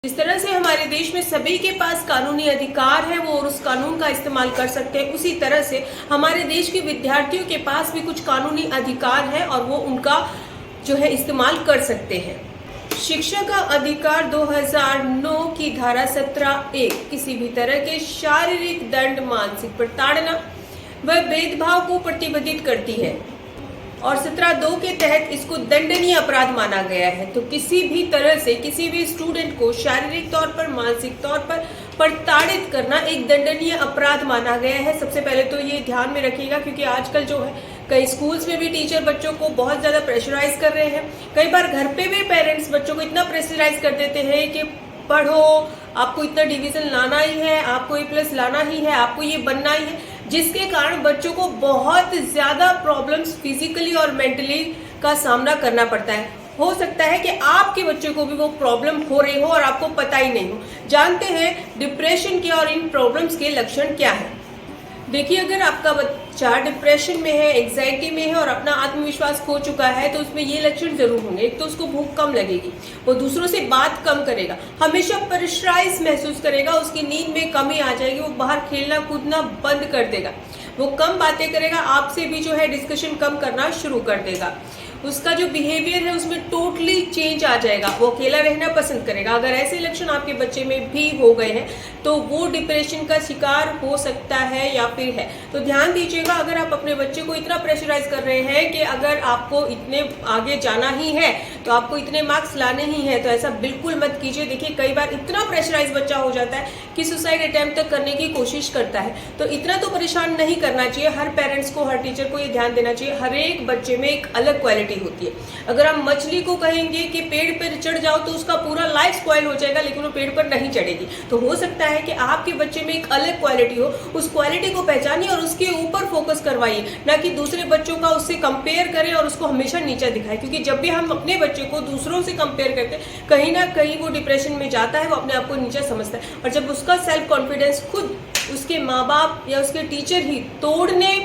जिस तरह से हमारे देश में सभी के पास कानूनी अधिकार है वो और उस कानून का इस्तेमाल कर सकते हैं, उसी तरह से हमारे देश के विद्यार्थियों के पास भी कुछ कानूनी अधिकार है और वो उनका जो है इस्तेमाल कर सकते हैं। शिक्षा का अधिकार 2009 की धारा 17(1) किसी भी तरह के शारीरिक दंड, मानसिक प्रताड़ना व भेदभाव को प्रतिबंधित करती है और 17(2) के तहत इसको दंडनीय अपराध माना गया है। तो किसी भी तरह से किसी भी स्टूडेंट को शारीरिक तौर पर, मानसिक तौर पर प्रताड़ित करना एक दंडनीय अपराध माना गया है। सबसे पहले तो ये ध्यान में रखिएगा, क्योंकि आजकल जो है कई स्कूल्स में भी टीचर बच्चों को बहुत ज्यादा प्रेशराइज कर रहे हैं। कई बार घर पे भी पेरेंट्स बच्चों को इतना प्रेशराइज कर देते हैं कि पढ़ो, आपको इतना डिवीजन लाना ही है, आपको A+ लाना ही है, आपको ये बनना ही है, जिसके कारण बच्चों को बहुत ज्यादा प्रॉब्लम्स फिजिकली और मेंटली का सामना करना पड़ता है। हो सकता है कि आपके बच्चे को भी वो प्रॉब्लम हो रही हो और आपको पता ही नहीं हो। जानते हैं डिप्रेशन के और इन प्रॉब्लम्स के लक्षण क्या है। देखिए, अगर आपका बच्चा डिप्रेशन में है, एंजाइटी में है और अपना आत्मविश्वास खो चुका है, तो उसमें ये लक्षण जरूर होंगे। एक तो उसको भूख कम लगेगी, वो दूसरों से बात कम करेगा, हमेशा प्रेशराइज महसूस करेगा, उसकी नींद में कमी आ जाएगी, वो बाहर खेलना कूदना बंद कर देगा, वो कम बातें करेगा, आपसे भी जो है डिस्कशन कम करना शुरू कर देगा, उसका जो बिहेवियर है उसमें टोटली चेंज आ जाएगा, वो अकेला रहना पसंद करेगा। अगर ऐसे लक्षण आपके बच्चे में भी हो गए हैं तो वो डिप्रेशन का शिकार हो सकता है या फिर है। तो ध्यान दीजिएगा, अगर आप अपने बच्चे को इतना प्रेशराइज कर रहे हैं कि अगर आपको इतने आगे जाना ही है तो आपको इतने मार्क्स लाने ही है, तो ऐसा बिल्कुल मत कीजिए। देखिए, कई बार इतना प्रेशराइज बच्चा हो जाता है कि सुसाइड अटेम्प्ट तक करने की कोशिश करता है। तो इतना तो परेशान नहीं करना चाहिए। हर पेरेंट्स को, हर टीचर को ये ध्यान देना चाहिए, हर एक बच्चे में एक अलग क्वालिटी होती है। अगर हम मछली को कहेंगे कि पेड़ पर चढ़ जाओ तो उसका पूरा लाइफ स्पॉइल हो जाएगा, लेकिन वो पेड़ पर नहीं चढ़ेगी। तो हो सकता है कि आपके बच्चे में एक अलग क्वालिटी हो, उस क्वालिटी को पहचानिए और उसके ऊपर फोकस करवाइए, ना कि दूसरे बच्चों का उससे कंपेयर करें और उसको हमेशा नीचा दिखाएं। क्योंकि जब भी हम अपने बच्चे को दूसरों से कंपेयर करते हैं, कहीं ना कहीं वो डिप्रेशन में जाता है, वो अपने आप को नीचा समझता है। और जब उसका सेल्फ कॉन्फिडेंस खुद उसके माँ बाप या उसके टीचर ही तोड़ने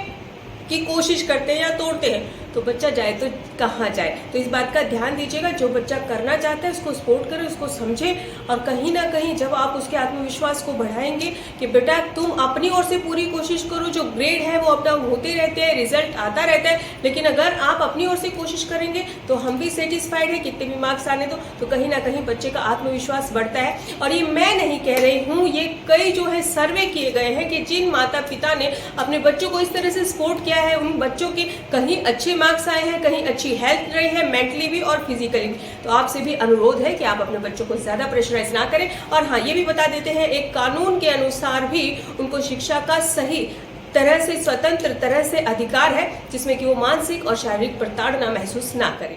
की कोशिश करते हैं या तोड़ते हैं, तो बच्चा जाए तो कहाँ जाए। तो इस बात का ध्यान दीजिएगा, जो बच्चा करना चाहता है उसको सपोर्ट करें, उसको समझें, और कहीं ना कहीं जब आप उसके आत्मविश्वास को बढ़ाएंगे कि बेटा तुम अपनी ओर से पूरी कोशिश करो, जो ग्रेड है वो अप डाउन होते रहते हैं, रिजल्ट आता रहता है, लेकिन अगर आप अपनी ओर से कोशिश करेंगे तो हम भी सेटिस्फाइड है, कितने भी मार्क्स आने दो, तो कहीं ना कहीं बच्चे का आत्मविश्वास बढ़ता है। और ये मैं नहीं कह रही हूँ, ये कई जो है सर्वे किए गए हैं कि जिन माता पिता ने अपने बच्चों को इस तरह से सपोर्ट किया है, उन बच्चों के कहीं अच्छे मार्क्स आए हैं, कहीं अच्छी हेल्थ रही है, मेंटली भी और फिजिकली भी। तो आपसे भी अनुरोध है कि आप अपने बच्चों को ज्यादा प्रेशराइज ना करें। और हाँ, ये भी बता देते हैं, एक कानून के अनुसार भी उनको शिक्षा का सही तरह से, स्वतंत्र तरह से अधिकार है, जिसमें कि वो मानसिक और शारीरिक प्रताड़ना महसूस ना करें।